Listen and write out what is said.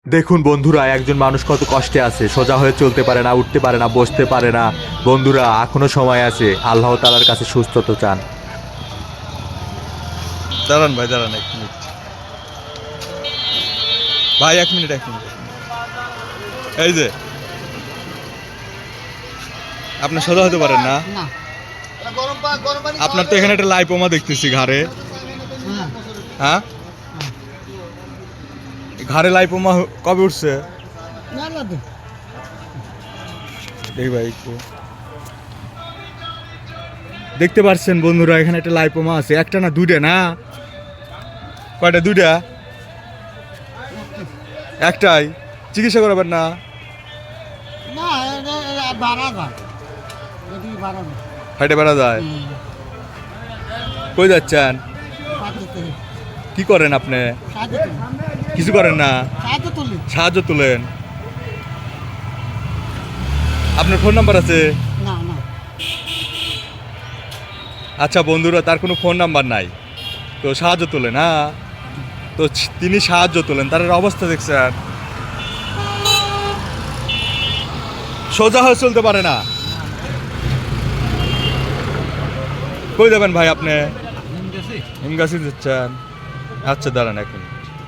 দেখুন বন্ধুরা, একজন মানুষ কত কষ্টে আছে, সোজা হয়ে চলতে পারে না, উঠতে পারে না, বসতে পারে না। বন্ধুরা, এখনো সময় আছে, আল্লাহ তাআলার কাছে সুস্থতা চান। দাঁড়ান ভাই, দাঁড়ান 1 মিনিট ভাই, 1 মিনিট 1 মিনিট। এই যে আপনি সোজা হতে পারেন না। না। আপনার তো এখানে একটা লাইপোমা দেখতেছি ঘাড়ে। হ্যাঁ, ঘাড়ে লাইপোমা কবে উঠছে? না না তো। দেখি ভাই একটু। দেখতে পাচ্ছেন বন্ধুরা, এখানে একটা লাইপোমা আছে। একটা না, দুইটা না? কয়টা? দুইটা? একটাই? চিকিৎসা করাবেন না? না, এটা বাড়া যায়। এটি বাড়া যায়। হাইটে বেড়া যায়? কই যাচ্ছেন? সাহায্য তুলি। কি করেন আপনি? সাহায্য তুলি। কিছু করেন না? সাহায্য তুলি। সাহায্য তোলেন। আপনার ফোন নাম্বার আছে? না না। আচ্ছা বন্ধুরা, তার কোনো ফোন নাম্বার নাই, তো সাহায্য তোলেন। হ্যাঁ, তো তিনি সাহায্য তোলেন, তার অবস্থা দেখছেন, সোজা হয়ে চলতে পারে না। কই যাবেন ভাই আপনি? হিমগাছি যাচ্ছেন? আচ্ছা দাঁড়ান 1 মিনিট।